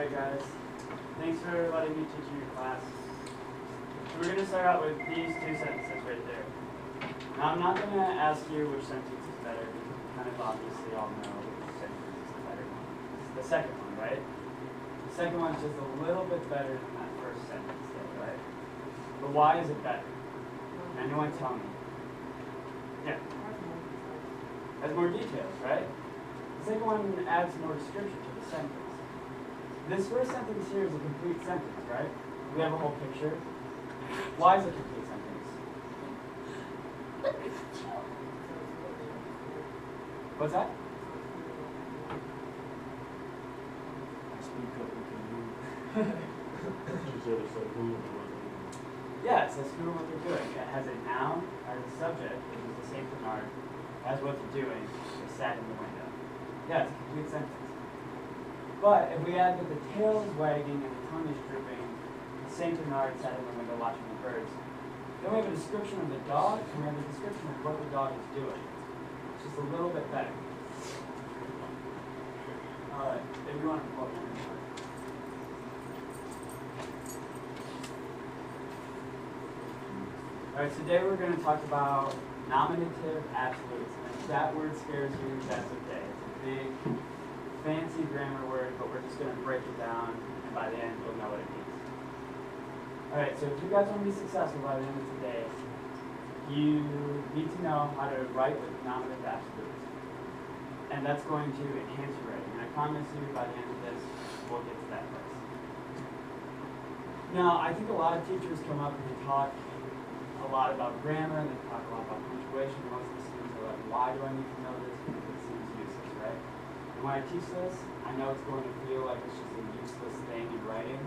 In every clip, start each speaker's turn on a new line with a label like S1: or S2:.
S1: Alright guys, thanks for letting me teach you your class. So we're going to start out with these two sentences right there. Now I'm not going to ask you which sentence is better, because you kind of obviously all know which sentence is the better one. It's the second one, right? The second one's just a little bit better than that first sentence though, right? But why is it better? Can anyone tell me? Yeah. Has more details, right? The second one adds more description to the sentence. This first sentence here is a complete sentence, right? We have a whole picture. Why is it a complete sentence? What's that? Yeah, it says who and what they're doing. It has a noun as a subject, which is the same Bernard, as what they're doing, they sat in the window. Yeah, it's a complete sentence. But if we add that the tail is wagging and the tongue is drooping, the Saint Bernard sat in the window watching the birds, then we have a description of the dog, and we have a description of what the dog is doing. It's just a little bit better. Alright, if you want to plug in. Alright, today we're going to talk about nominative absolutes. And if that word scares you, that's okay. It's a big, fancy grammar word, but we're just going to break it down, and by the end you'll know what it means. Alright, so if you guys want to be successful by the end of today, you need to know how to write with nominative absolutes. And that's going to enhance your writing. And I promise you by the end of this, we'll get to that place. Now, I think a lot of teachers come up and they talk a lot about grammar, and they talk a lot about punctuation. Most of the students are like, why do I need to know this? Because it seems useless, right? And when I teach this, I know it's going to feel like it's just a useless thing in writing.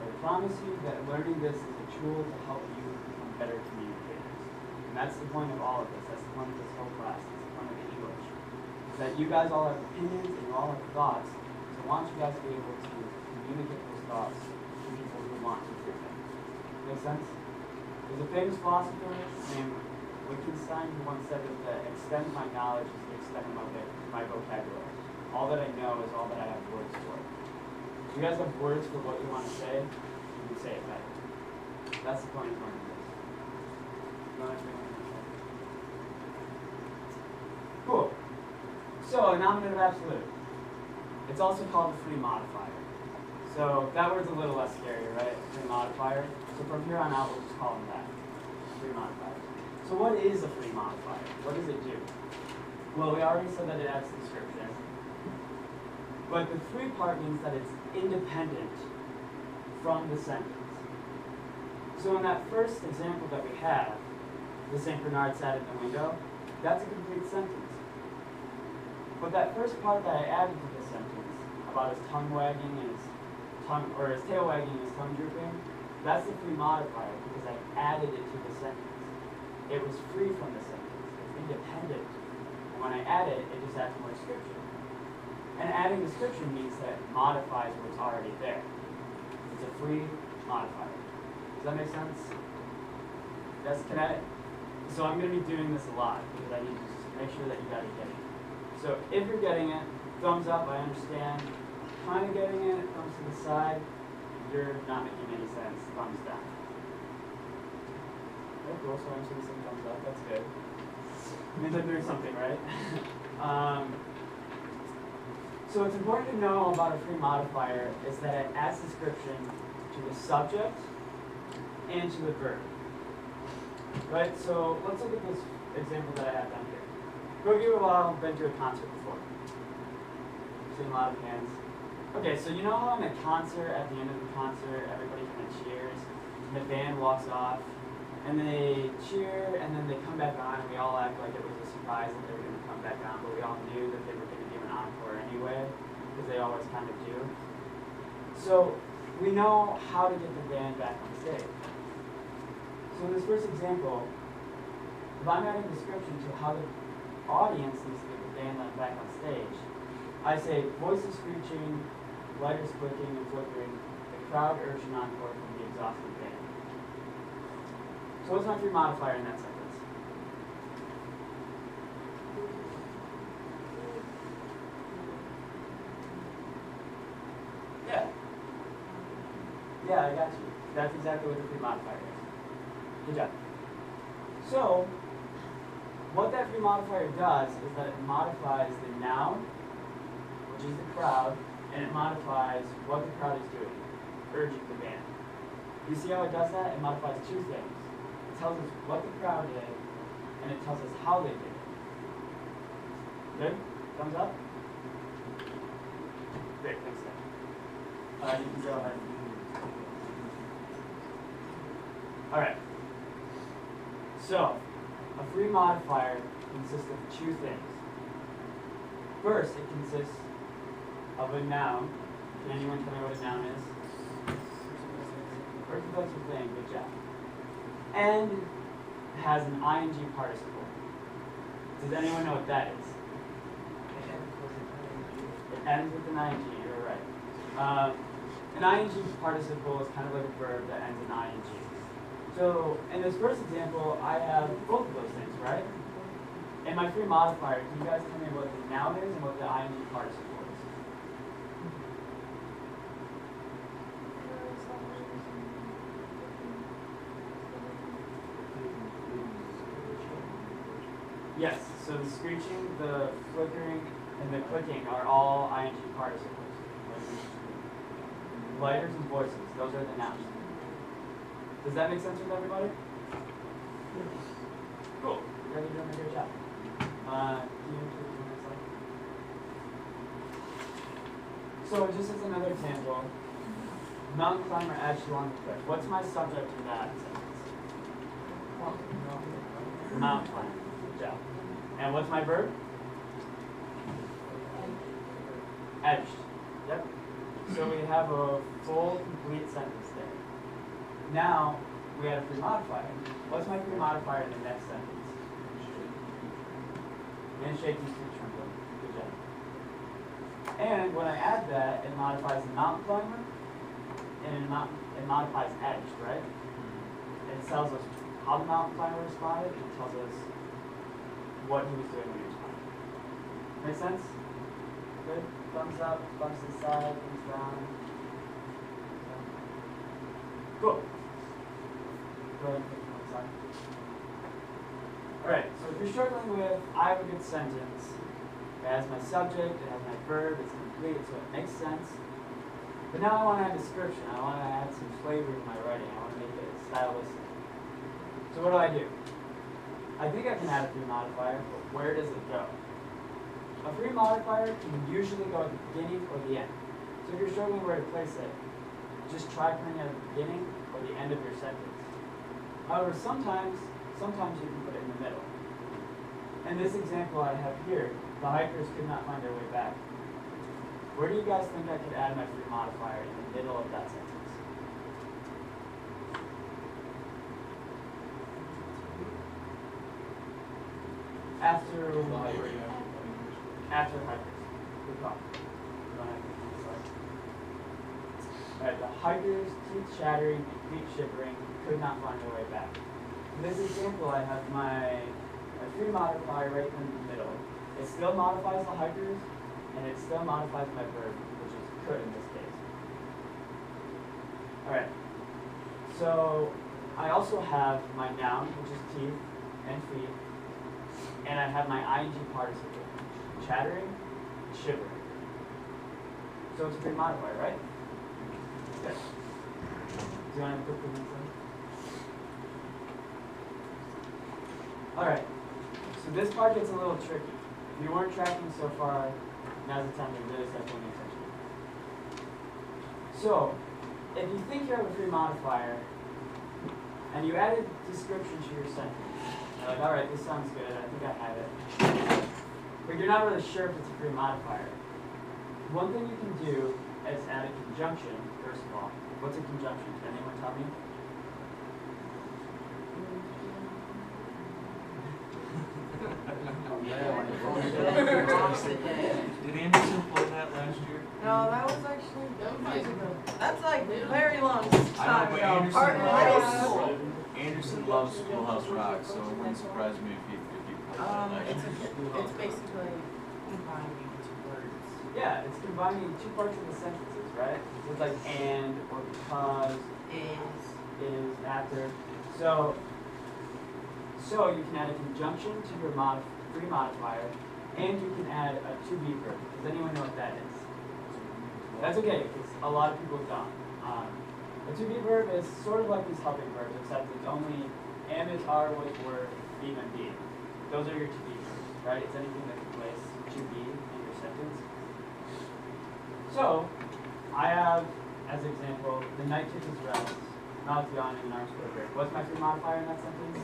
S1: But I promise you that learning this is a tool to help you become better communicators. And that's the point of all of this. That's the point of this whole class. That's the point of English. Is that you guys all have opinions and you all have thoughts. So I want you guys to be able to communicate those thoughts to people who want to hear them. Make sense? There's a famous philosopher named Wittgenstein who once said that the extent of my knowledge is the extent of my vocabulary. All that I know is all that I have words for. If you guys have words for what you want to say, you can say it better. That's the point of learning this. Cool. So, a nominative absolute. It's also called a free modifier. So, that word's a little less scary, right? Free modifier. So from here on out, we'll just call them that. Free modifier. So what is a free modifier? What does it do? Well, we already said that it adds description. But the free part means that it's independent from the sentence. So in that first example that we have, the St. Bernard sat in the window, that's a complete sentence. But that first part that I added to the sentence, about his tongue wagging and his tail wagging and his tongue drooping, that's the free modifier because I added it to the sentence. It was free from the sentence. It's independent. And when I add it, it just adds more description. And adding description means that it modifies what's already there. It's a free modifier. Does that make sense? Yes, so I'm going to be doing this a lot because I need to just make sure that you guys are getting it. So if you're getting it, thumbs up, I understand. Kind of getting it, thumbs to the side. You're not making any sense, thumbs down. Okay, cool, so I'm seeing some thumbs up, that's good. It means I'm doing something, right? So what's important to know about a free modifier is that it adds description to the subject and to the verb. Right, so let's look at this example that I have down here. Who of you have all been to a concert before? Seen a lot of hands. Okay, so you know how in a concert, at the end of the concert, everybody kind of cheers, and the band walks off, and they cheer, and then they come back on, and we all act like it was a surprise that they were going to come back on, but we all knew that they were going to give an encore anyway, because they always kind of do. So we know how to get the band back on stage. So in this first example, if I'm adding description to how the audience needs to get the band back on stage, I say, voices screeching, lighters clicking and flickering, the crowd urged an encore from the exhausted band. So what's my free modifier in that sentence? Yeah, Yeah, I got you. That's exactly what the free modifier is. Good job. So, what that free modifier does is that it modifies the noun, which is the crowd, and it modifies what the crowd is doing, urging the band. You see how it does that? It modifies two things. It tells us what the crowd did, and it tells us how they did it. Good? Thumbs up? Great, thanks, Dad. You can go ahead. Alright. So, a free modifier consists of two things. First, it consists of a noun. Can anyone tell me what a noun is? First person thing, good job. And it has an ing participle. Does anyone know what that is? It ends with an ing, you're right. An ing participle is kind of like a verb that ends in ing. So, in this first example, I have both of those things, right? In my free modifier, can you guys tell me what the noun is and what the ing participle is? Yes, so the screeching, the flickering, and the clicking are all ing participles. Lighters and voices, those are the nouns. Does that make sense with everybody? Cool. You guys are doing a great job. Can you click the next slide? So just as another example, mountain climber edged along the cliff. What's my subject in that sentence? Mountain climber. Good job. And what's my verb? Edged. Yep. So we have a full, complete sentence there. Now, we add a free modifier. What's my free modifier in the next sentence? Handshake and street trembling. Good job. And when I add that, it modifies the mountain climber, and it modifies edged, right? It tells us how the mountain climber responded, and it tells us what he was doing when he responded. Make sense? Good? Thumbs up, thumbs to the side, thumbs down. Cool. Go ahead and click on the side. Alright, so if you're struggling with, I have a good sentence. It has my subject, it has my verb, it's complete, so it makes sense. But now I want to add description. I want to add some flavor to my writing. I want to make it stylistic. So what do? I think I can add a free modifier, but where does it go? A free modifier can usually go at the beginning or the end. So if you're struggling where to place it, just try putting it at the beginning or the end of your sentence. However, sometimes you can put it in the middle. In this example I have here, the hikers could not find their way back. Where do you guys think I could add my free modifier in the middle of that sentence? After hikers. Good call. Alright, the hikers, teeth chattering, and feet shivering, could not find their way back. In this example, I have my free modifier right in the middle. It still modifies the hikers, and it still modifies my verb, which is could in this case. Alright, so I also have my noun, which is teeth and feet, and I have my ing participle, chattering, shivering. So it's a free modifier, right? Good. Do you want to put the next one? Alright, so this part gets a little tricky. If you weren't tracking so far, now's the time to really start paying attention. So, if you think you have a free modifier, and you added description to your sentence, you're like, alright, this sounds good, I think I have it. But you're not really sure if it's a free modifier. One thing you can do is add a conjunction, first of all. What's a conjunction? Can anyone tell me?
S2: Did Anderson play that last year?
S3: No, that was actually years ago. That's like very long
S2: I
S3: time
S2: know,
S3: ago.
S2: but
S3: Part in middle school.
S2: Anderson loves Schoolhouse Rock, so it wouldn't surprise me if he played that last year.
S3: It's basically combining two words.
S1: Yeah, it's combining two parts of the sentences, right? So it's like and or because factor. So you can add a conjunction to your free modifier, and you can add a to-be verb. Does anyone know what that is? That's okay, because a lot of people don't. A to-be verb is sort of like these helping verbs, except it's only am, is, are, was, were, being, and being. Those are your to-be verbs, right? It's anything that can place to be in your sentence. So, I have, as an example, the night took his rest, mouth yawning, and arms quivering. What's my free modifier in that sentence?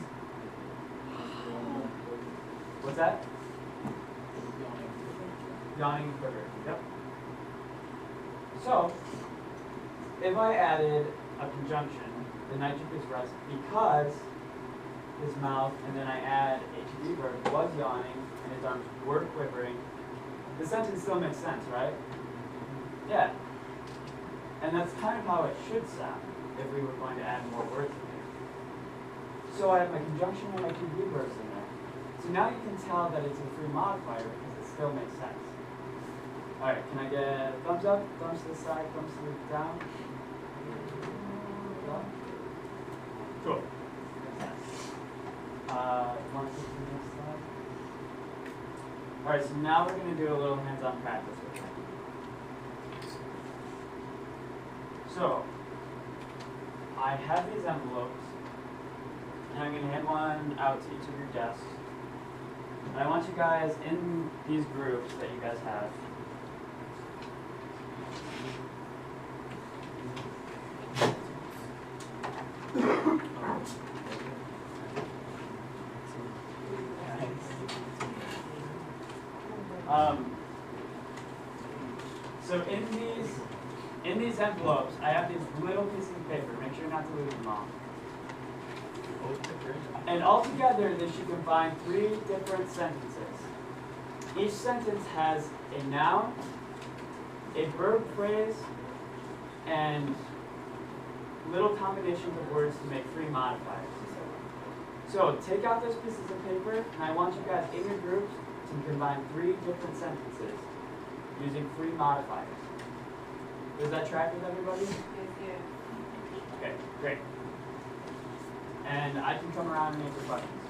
S1: What's that? Yawning and quivering. Yep. So, if I added a conjunction, the night took his rest because his mouth, and then I add a to-be verb, was yawning, and his arms were quivering, the sentence still makes sense, right? Yeah. And that's kind of how it should sound if we were going to add more words in there. So I have my conjunction and my to-be verbs in there. So now you can tell that it's a free modifier because it still makes sense. Alright, can I get a thumbs up, thumbs to the side, thumbs to the down? Cool. Want to go to the next slide? Alright, so now we're going to do a little hands-on practice with it. So, I have these envelopes, and I'm going to hand one out to each of your desks. And I want you guys in these groups that you guys have. So in these envelopes, I have these little pieces of paper. Make sure not to lose them all. And altogether, they should combine 3 different sentences. Each sentence has a noun, a verb phrase, and little combinations of words to make free modifiers. So take out those pieces of paper, and I want you guys in your groups to combine 3 different sentences using free modifiers. Does that track with everybody?
S3: Yes.
S1: Okay, great. And I can come around and answer questions.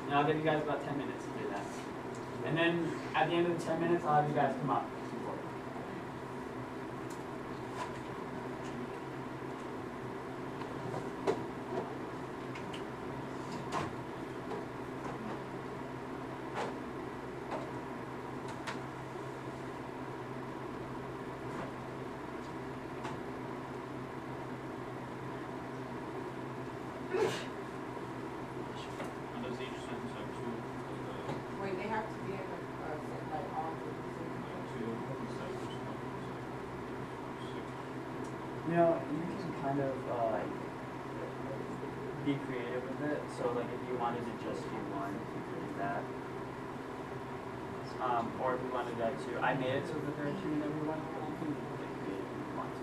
S1: And I'll give you guys about 10 minutes to do that. And then at the end of the 10 minutes, I'll have you guys come up.
S3: Wait, they have to be in like all
S1: You know, you can kind of be creative with it. So, like, if you wanted to just do one, you could do that. Or if you wanted that too. I made it so that there are 2 in every one, but you can get creative if you want to.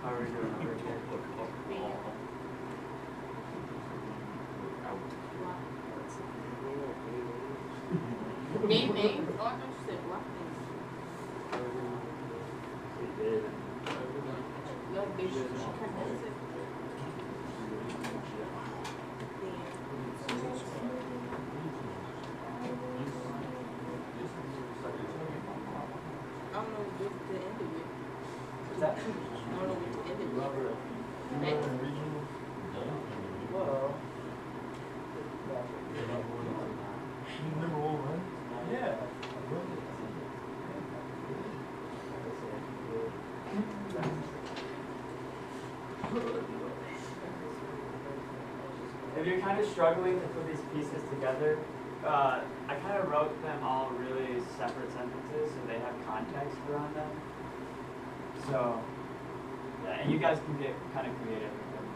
S1: How are we doing over here?
S3: Name names. Oh, I thought you said block names. Yo, bitch, she condense it. I don't know what the end of it.
S1: What's that?
S3: I don't know what the end of it.
S1: Whoa. Yeah. If you're kind of struggling to put these pieces together, I kind of wrote them all really separate sentences so they have context around them. So, yeah, and you guys can get kind of creative with them.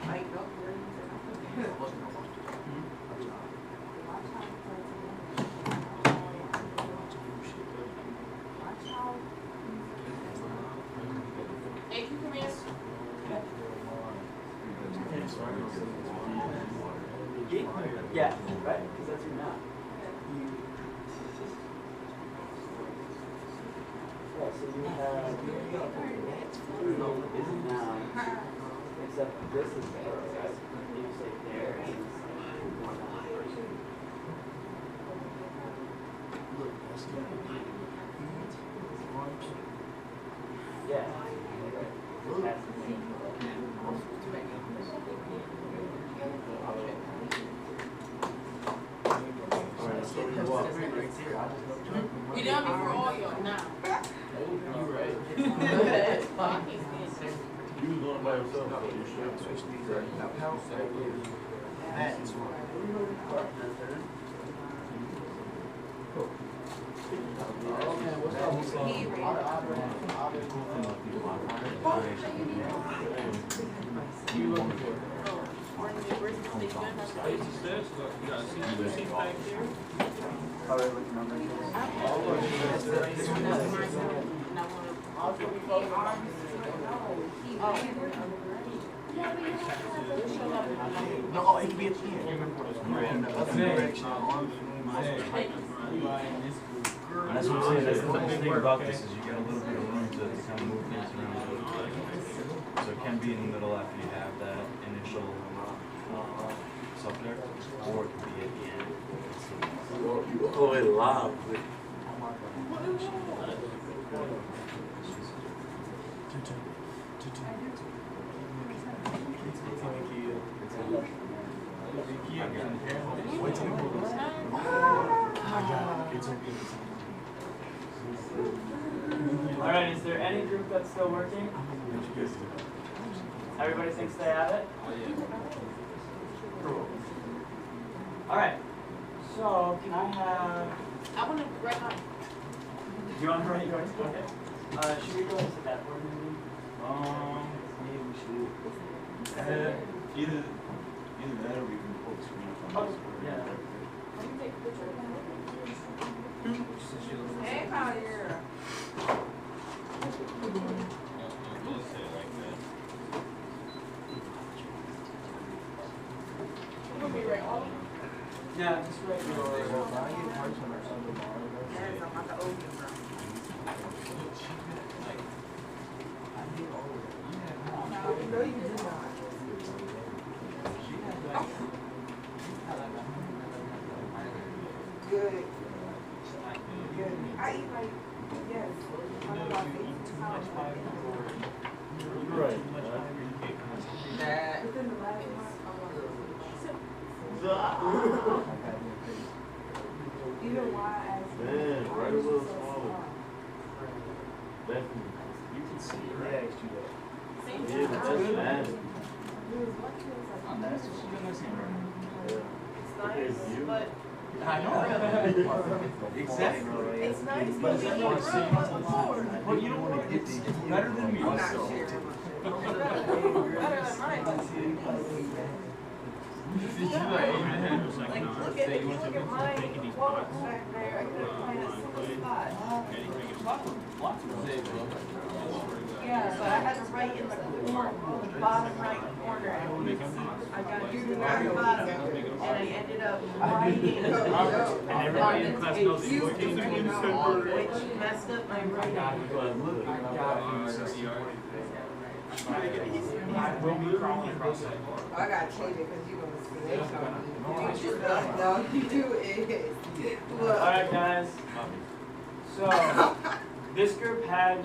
S3: Like, go for it. Hey, can you come here?
S1: Yeah, right? Because that's your map. Yeah, so you have is now, except this is there, right? You say there and yeah. That's the thing.
S3: You done before all y'all now.
S2: You're right.
S3: It's fine.
S2: You was going by yourself, so you should.
S4: No, it can be at the end. That's the direction.
S2: And that's what I'm saying, that's the nice thing about this, is you get a little bit of room to kind of move things around. So it can be in the middle after you have that initial subject, or it can be at the end.
S4: You go ahead live.
S1: All right, is there any group that's still working? Everybody thinks they have it? Cool. All right, so can I have,
S3: I want to write my.
S1: do you want to write yours? Okay. Should we go into that board maybe?
S2: Maybe we should. Either that or we can pull the screen up on this.
S1: Yeah.
S3: Hey, Collier. You gonna be right on?
S1: Yeah, just write yours.
S3: Yes, I'm at the open room. No, you did not. Good. Good. I eat like, yes.
S2: You're right.
S3: That.
S4: Man, right a little smaller. Definitely.
S2: You can see,
S4: Yeah,
S2: right?
S4: it's too bad.
S3: Same
S4: Yeah, but that's bad.
S2: That's what you're gonna see, right?
S3: It's nice, but
S2: I know. Exactly.
S3: it's nice,
S2: But
S3: but
S2: is
S3: we
S2: that
S3: eat
S2: what I'm saying?
S3: bread before.
S2: But you know what? It's better than me.
S3: I'm not
S2: So.
S3: sharing. Better than mine. Like, look at, if you look at my walk back there, I couldn't find a single spot. Yeah, so I had to write in the bottom right corner. I got to the very bottom, and I ended up writing.
S1: And everybody in class knows that you're working.
S3: Which messed up my writing.
S1: I will be crawling across that board.
S5: I got cheated because you gonna snitch on me. You just no, you do it. Look.
S1: Alright guys, so this group had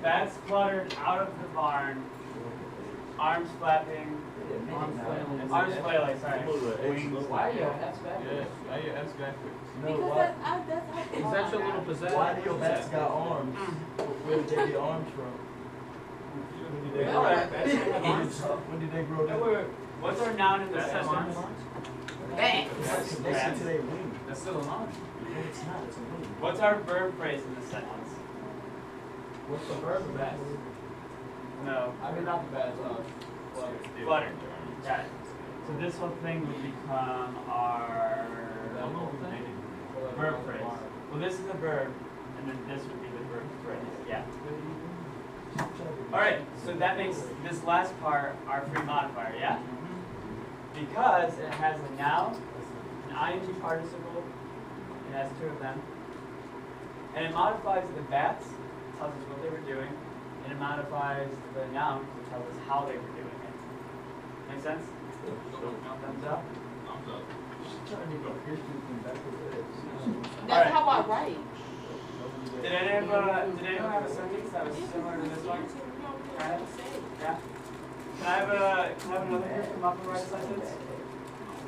S1: bats fluttered out of the barn, arms flapping, arms flailing, sorry.
S6: Why do you have back?
S2: Why you ask backwards?
S6: Because that's
S7: Is that your little possession?
S6: Why do your bats got arms?
S2: Where did they get arms from?
S1: Alright.
S2: When did they grow
S1: Wait,
S2: that?
S1: wait, wait. What's our noun in the sentence?
S3: Bang.
S2: That's today wing.
S1: That's still an arm.
S2: No, it's not, it's a wing.
S1: What's our verb phrase in this sentence?
S6: What's the verb of that?
S1: No.
S6: I mean, not the bad,
S1: Flutter. Got it. So this whole thing would become our verb phrase. Well, this is the verb, and then this would be the verb phrase. Yeah. Alright, so that makes this last part our free modifier, yeah? Because it has a noun, an ing participle, it has two of them, and it modifies the bats, tells us what they were doing, and it modifies the noun, which tells us how they were doing it. Make sense? Thumbs up?
S3: That's how I write.
S1: Did anyone have a sentence that was similar to this one? Yeah? Can I have another group come up and write a sentence?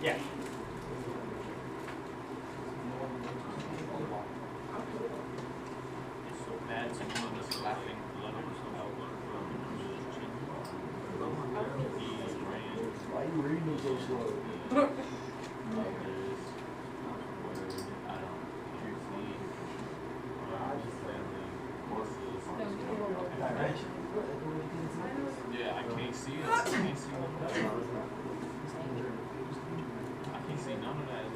S1: Yeah.
S7: It's so bad, so one of us laughing blood or something.
S2: Why are you reading it so slow?
S7: Yeah, I can't see it. I can't see none of that. I can't see none of that.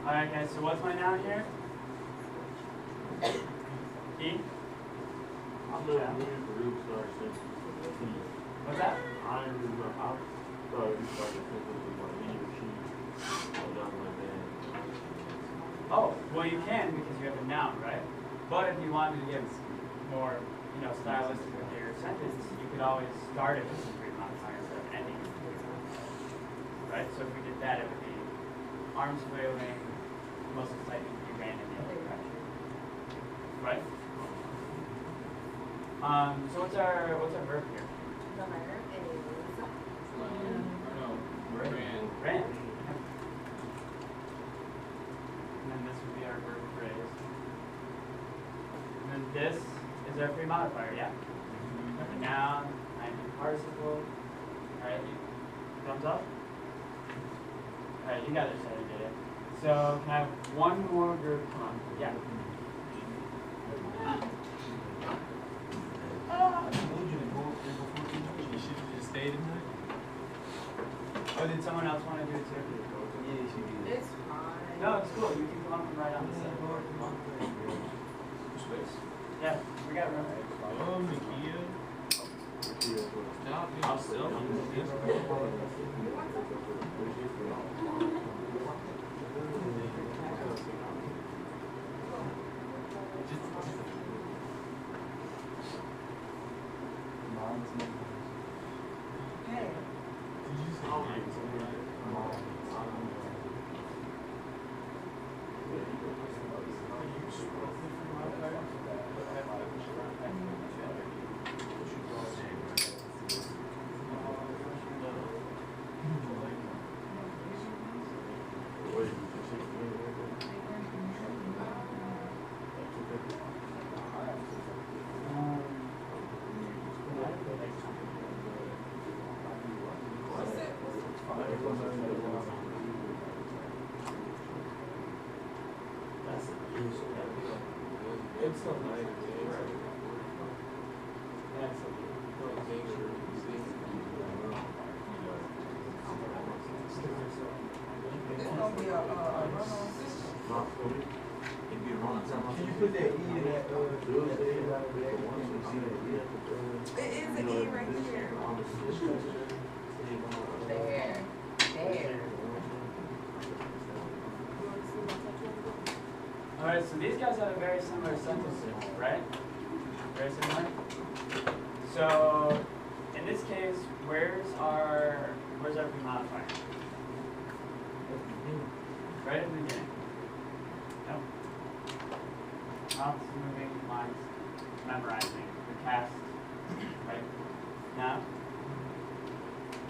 S1: Alright guys, so what's my noun here? He?
S4: I'm not reading the real start sentence.
S1: What's that?
S4: I ain't really know. I thought you started thinking of like he or she or nothing like that.
S1: Oh, well you can because you have a noun, right? But if you wanted to get more, stylistic with your sentence, you could always start it with some free modifier instead of ending it with free modifier. Right? So if we did that, it would be arms flailing, most exciting to be ran in the other direction. Right? So what's our verb here?
S5: The letter is.
S1: Ran. And then this would be our verb phrase. And then this is our free modifier, yeah? A noun, ing participle. Alright, thumbs up? Alright, you guys are starting to get it. So can I have one more group come on? Yeah.
S7: You should have just stayed in there.
S1: Oh, did someone else want to do it too?
S3: It's fine.
S1: No, it's cool. You can come up and write on the side. Yeah, we got room.
S7: Oh, Nakia. Stop being selfish.
S3: Hey.
S1: It's so nice.
S5: It's gonna be a run-on.
S2: It'd be a run.
S6: Can you put that E in that,
S5: It is an E right here. There. There.
S1: Alright, so these guys have a very similar sentence, right? Very similar. So in this case, where's our pre-modifier? Right at the beginning. Nope. Mouths moving, minds memorizing. The cast, right? Now.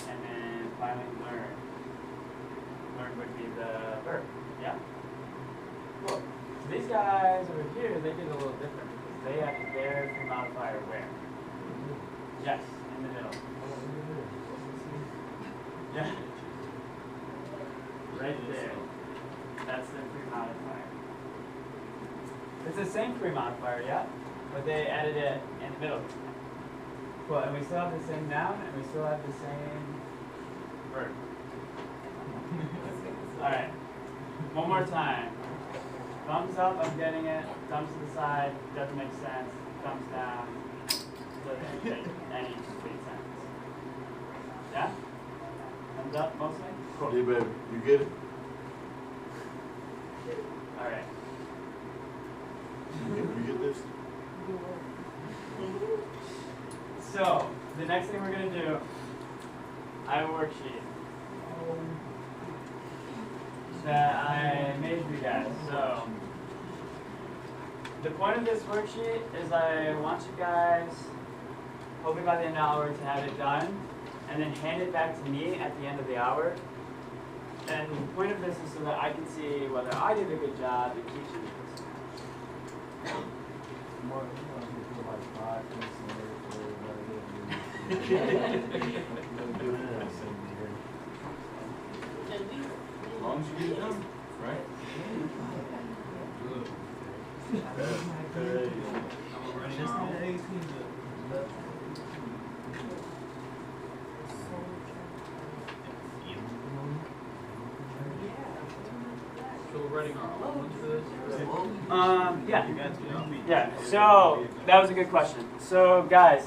S1: And then finally learn. Learn would be the verb. Yeah? Cool. So these guys over here, they did a little different because they have their pre-modifier where? Yes, in the middle. Yeah. Right there. That's the pre-modifier. It's the same pre-modifier, yeah? But they added it in the middle. Cool, and we still have the same noun and we still have the same verb. Alright. One more time. Thumbs up, I'm getting it. Thumbs to the side, doesn't make sense. Thumbs down, doesn't make any complete sense. Yeah? Thumbs up mostly? Cool.
S4: Yeah, baby, you get it?
S1: Alright.
S4: You get this?
S1: So, the next thing we're going to do, I have a worksheet that I made for you guys. So, the point of this worksheet is I want you guys, hopefully by the end of the hour, to have it done, and then hand it back to me at the end of the hour. And the point of this is so that I can see whether I did a good job in teaching this.
S2: As long as you get it done, right?
S7: So we're writing our own to this?
S1: Yeah. Yeah, so that was a good question. So guys,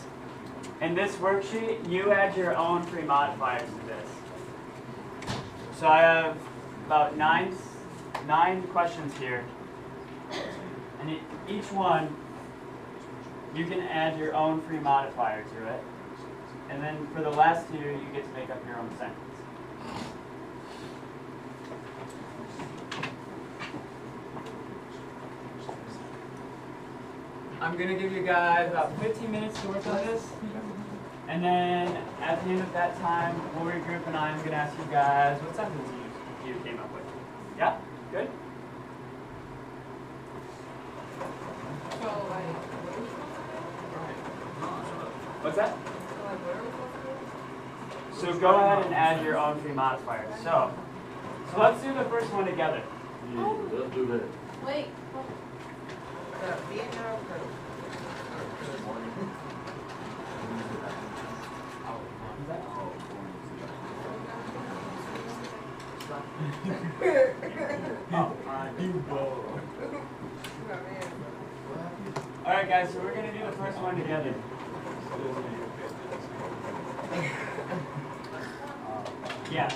S1: in this worksheet, you add your own pre-modifiers to this. So I have about nine questions here. And each one, you can add your own pre-modifier to it. And then for the last two, you get to make up your own sentence. I'm going to give you guys about 15 minutes to work on this. And then at the end of that time, we'll regroup and I'm going to ask you guys what sentence you came up with. Yeah? Good?
S5: So, like,
S1: What's that?
S5: so, like, where are we supposed to go?
S1: So go ahead and add your own pre-modifiers. So let's do the first one together.
S4: Yeah, let's do that.
S3: Wait.
S5: The Vietnam crew.
S1: Alright guys, so we're going to do the first one together. Yeah.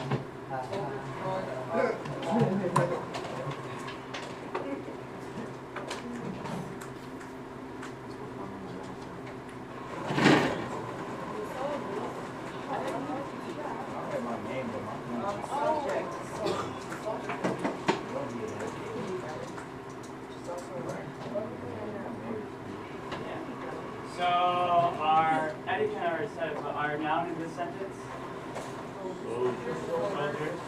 S1: So our Eddie kind of already said it, but our noun in this sentence? Soldiers.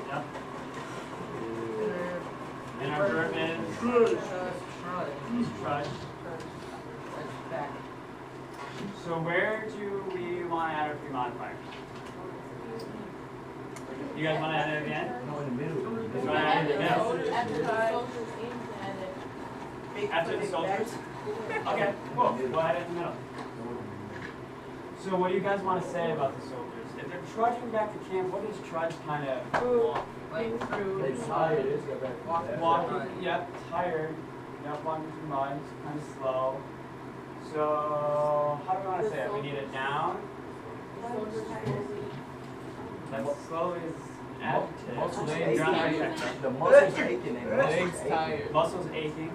S1: Yep. And our verb is trudge. So where do we want to add our free modifier? You guys want to add it again?
S2: No, in the middle.
S1: You want to add it again? After the soldiers? Okay, cool. We'll add it in the middle. So what do you guys want to say about the soldiers? If they're trudging back to camp, what does trudge kind of walking, yep, tired, yep, walking through mud, kind of slow. So how do we want to say it? We need a noun. That's slowly is adjective.
S7: Muscles
S1: You're on the right track.
S2: The muscles aching and
S7: Legs tired.
S1: Muscles aching.